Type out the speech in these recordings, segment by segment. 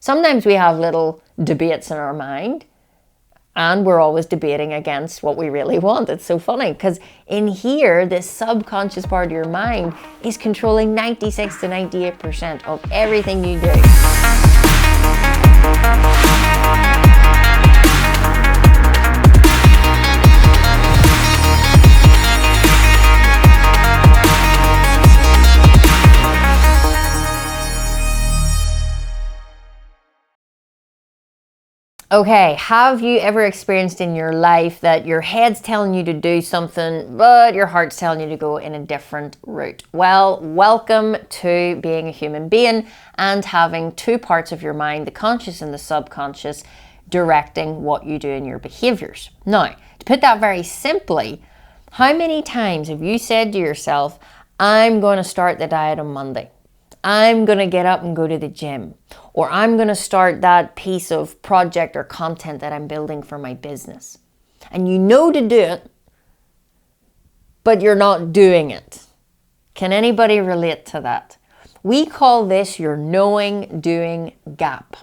Sometimes we have little debates in our mind, and we're always debating against what we really want. It's so funny because in here, this subconscious part of your mind is controlling 96 to 98% of everything you do. Okay, have you ever experienced in your life that your head's telling you to do something, but your heart's telling you to go in a different route? Well, welcome to being a human being and having two parts of your mind, the conscious and the subconscious, directing what you do in your behaviors. Now, to put that very simply, how many times have you said to yourself, I'm going to start the diet on Monday? I'm going to get up and go to the gym, or I'm going to start that piece of project or content that I'm building for my business. And you know to do it, but you're not doing it. Can anybody relate to that? We call this your knowing doing gap.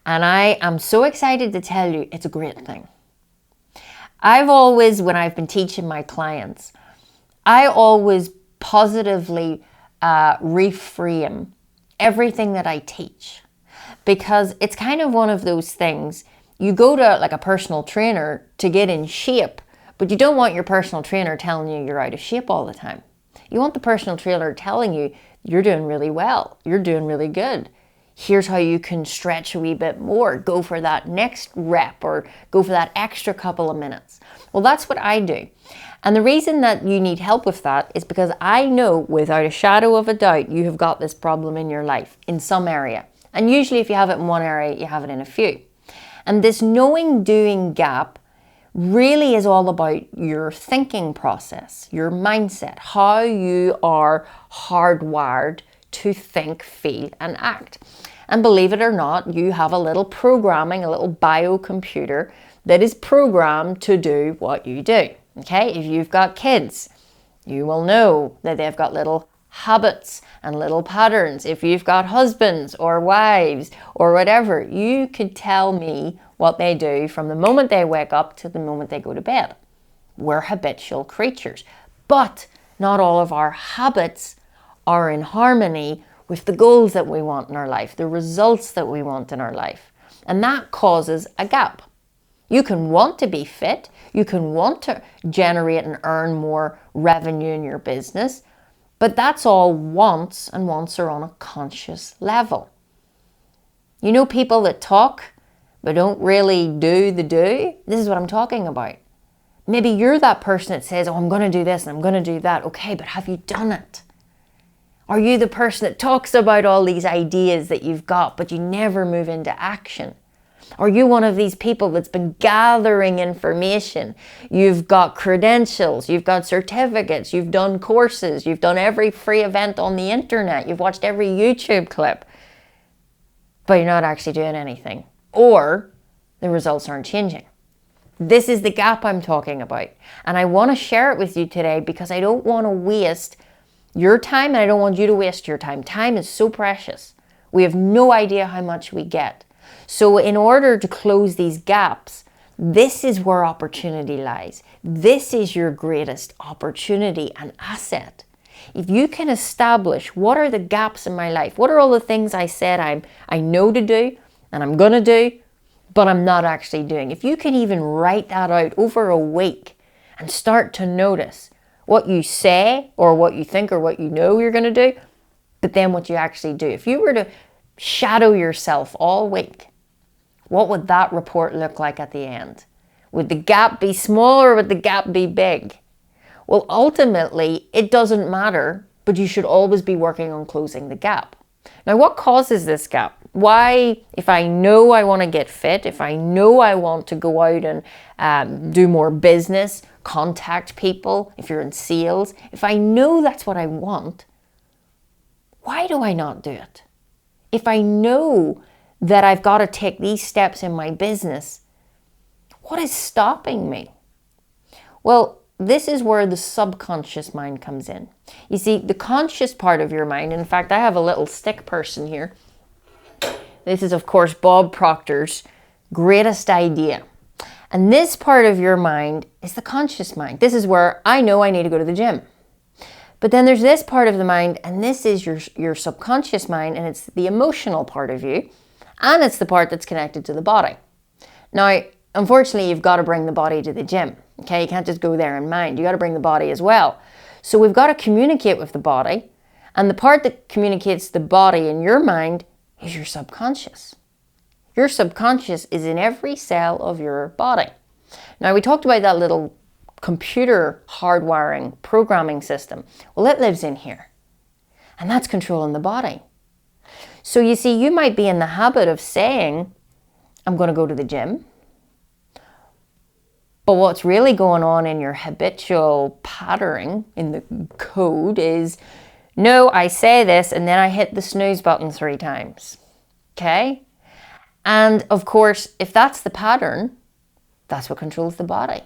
And I am so excited to tell you it's a great thing. I've always, when I've been teaching my clients, I always positively reframe everything that I teach, because it's kind of one of those things. You go to like a personal trainer to get in shape, but you don't want your personal trainer telling you you're out of shape all the time. You want the personal trainer telling you you're doing really well, you're doing really good. Here's how you can stretch a wee bit more, go for that next rep or go for that extra couple of minutes. Well, that's what I do. And the reason that you need help with that is because I know without a shadow of a doubt you have got this problem in your life in some area. And usually if you have it in one area, you have it in a few. And this knowing doing gap really is all about your thinking process, your mindset, how you are hardwired to think, feel, and act. And believe it or not, you have a little programming, a little biocomputer that is programmed to do what you do. Okay, if you've got kids, you will know that they've got little habits and little patterns. If you've got husbands or wives or whatever, you could tell me what they do from the moment they wake up to the moment they go to bed. We're habitual creatures, but not all of our habits are in harmony with the goals that we want in our life, the results that we want in our life. And that causes a gap. You can want to be fit, you can want to generate and earn more revenue in your business, but that's all wants, and wants are on a conscious level. You know people that talk but don't really do the do? This is what I'm talking about. Maybe you're that person that says, oh, I'm going to do this and I'm going to do that. Okay, but have you done it? Are you the person that talks about all these ideas that you've got, but you never move into action? Are you one of these people that's been gathering information? You've got credentials, you've got certificates, you've done courses, you've done every free event on the internet, you've watched every YouTube clip, but you're not actually doing anything. Or the results aren't changing. This is the gap I'm talking about. And I want to share it with you today because I don't want to waste your time and I don't want you to waste your time. Time is so precious. We have no idea how much we get. So in order to close these gaps, this is where opportunity lies. This is your greatest opportunity and asset. If you can establish what are the gaps in my life, what are all the things I said I know to do and I'm going to do, but I'm not actually doing. If you can even write that out over a week and start to notice what you say or what you think or what you know you're going to do, but then what you actually do. If you were to shadow yourself all week, what would that report look like at the end? Would the gap be small or would the gap be big? Well, ultimately, it doesn't matter, but you should always be working on closing the gap. Now, what causes this gap? Why, if I know I want to get fit, if I know I want to go out and do more business, contact people, if you're in sales, if I know that's what I want, why do I not do it? If I know that I've got to take these steps in my business, what is stopping me? Well, this is where the subconscious mind comes in. You see, the conscious part of your mind, in fact, I have a little stick person here This is, of course, Bob Proctor's greatest idea. And this part of your mind is the conscious mind. This is where I know I need to go to the gym. But then there's this part of the mind, and this is your subconscious mind, and it's the emotional part of you, and it's the part that's connected to the body. Now, unfortunately, you've got to bring the body to the gym. Okay, you can't just go there in mind. You got to bring the body as well. So we've got to communicate with the body, and the part that communicates the body in your mind is your subconscious. Your subconscious is in every cell of your body. Now, we talked about that little computer hardwiring programming system. Well, it lives in here, and that's controlling the body. So you see, you might be in the habit of saying, I'm going to go to the gym. But what's really going on in your habitual patterning in the code is, no, I say this and then I hit the snooze button 3 times. Okay? And of course, if that's the pattern, that's what controls the body.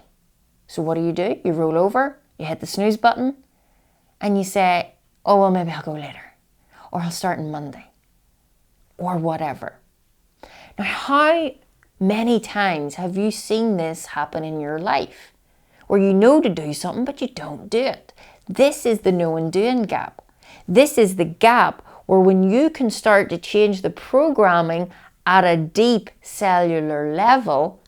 So what do? You roll over, you hit the snooze button, and you say, oh, well, maybe I'll go later. Or I'll start on Monday. Or whatever. Now, how many times have you seen this happen in your life? Where you know to do something, but you don't do it. This is the know and doing gap. This is the gap where when you can start to change the programming at a deep cellular level,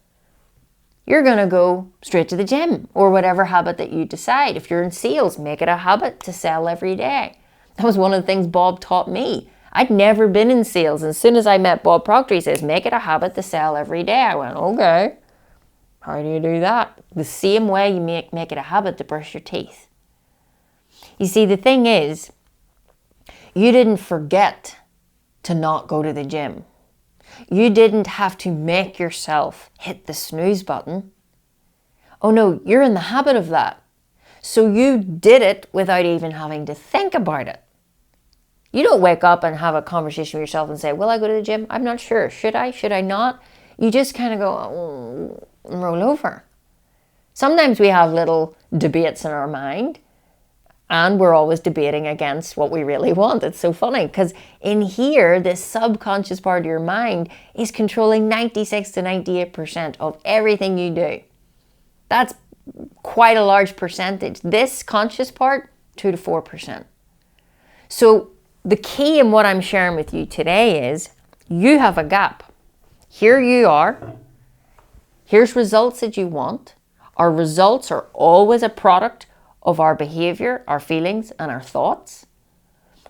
you're going to go straight to the gym or whatever habit that you decide. If you're in sales, make it a habit to sell every day. That was one of the things Bob taught me. I'd never been in sales. And as soon as I met Bob Proctor, he says, make it a habit to sell every day. I went, okay. How do you do that? The same way you make it a habit to brush your teeth. You see, the thing is, you didn't forget to not go to the gym. You didn't have to make yourself hit the snooze button. Oh no, you're in the habit of that. So you did it without even having to think about it. You don't wake up and have a conversation with yourself and say, will I go to the gym? I'm not sure. Should I? Should I not? You just kind of go, oh, and roll over. Sometimes we have little debates in our mind, and we're always debating against what we really want. It's so funny because in here, this subconscious part of your mind is controlling 96 to 98% of everything you do. That's quite a large percentage. This conscious part, 2 to 4%. So the key in what I'm sharing with you today is you have a gap. Here you are. Here's results that you want. Our results are always a product of our behavior, our feelings, and our thoughts.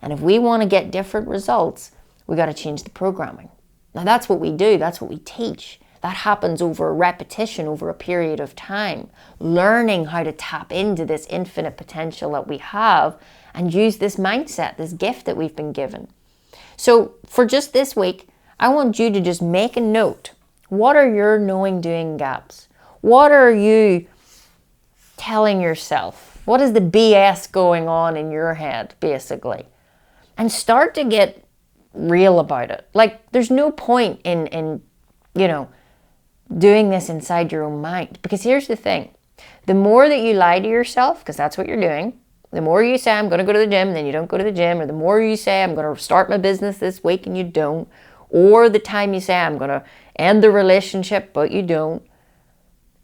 And if we want to get different results, we got to change the programming. Now that's what we do. That's what we teach. That happens over repetition, over a period of time. Learning how to tap into this infinite potential that we have and use this mindset, this gift that we've been given. So for just this week, I want you to just make a note. What are your knowing doing gaps? What are you telling yourself? What is the BS going on in your head, basically? And start to get real about it. Like, there's no point in doing this inside your own mind. Because here's the thing. The more that you lie to yourself, because that's what you're doing, the more you say, I'm going to go to the gym, and then you don't go to the gym, or the more you say, I'm going to start my business this week, and you don't, or the time you say, I'm going to end the relationship, but you don't.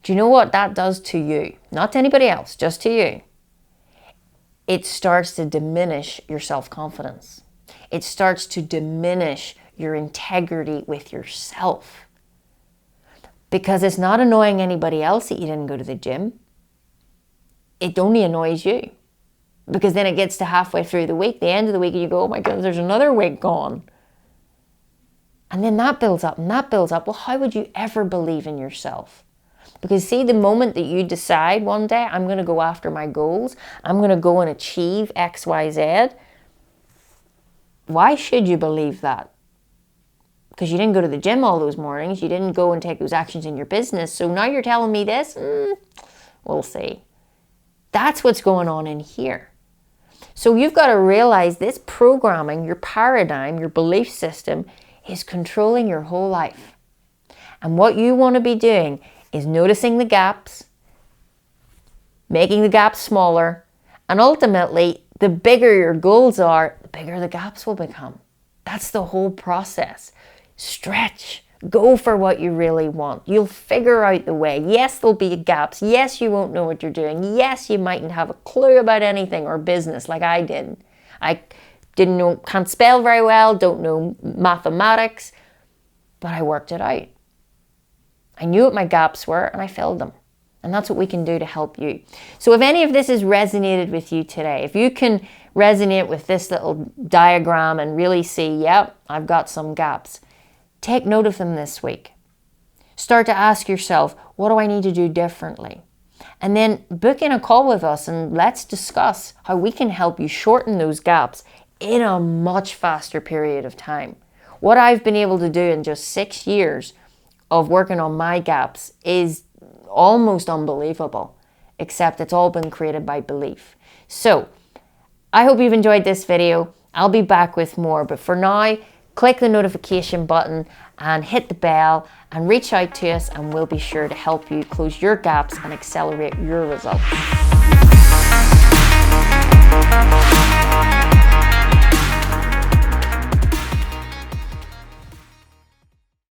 Do you know what that does to you? Not to anybody else, just to you. It starts to diminish your self-confidence. It starts to diminish your integrity with yourself. Because it's not annoying anybody else that you didn't go to the gym. It only annoys you. Because then it gets to halfway through the week, the end of the week, and you go, oh my goodness, there's another week gone. And then that builds up and that builds up. Well, how would you ever believe in yourself? Because see, the moment that you decide one day, I'm going to go after my goals, I'm going to go and achieve X, Y, Z, why should you believe that? Because you didn't go to the gym all those mornings, you didn't go and take those actions in your business, so now you're telling me this? We'll see. That's what's going on in here. So you've got to realize this programming, your paradigm, your belief system is controlling your whole life. And what you want to be doing is noticing the gaps, making the gaps smaller, and ultimately, the bigger your goals are, the bigger the gaps will become. That's the whole process. Stretch. Go for what you really want. You'll figure out the way. Yes, there'll be gaps. Yes, you won't know what you're doing. Yes, you mightn't have a clue about anything or business like I did. I didn't know, can't spell very well, don't know mathematics, but I worked it out. I knew what my gaps were and I filled them. And that's what we can do to help you. So if any of this has resonated with you today, if you can resonate with this little diagram and really see, yep, I've got some gaps, take note of them this week. Start to ask yourself, what do I need to do differently? And then book in a call with us and let's discuss how we can help you shorten those gaps in a much faster period of time. What I've been able to do in just 6 years of working on my gaps is almost unbelievable, except it's all been created by belief. So I hope you've enjoyed this video. I'll be back with more, but for now, click the notification button and hit the bell and reach out to us and we'll be sure to help you close your gaps and accelerate your results.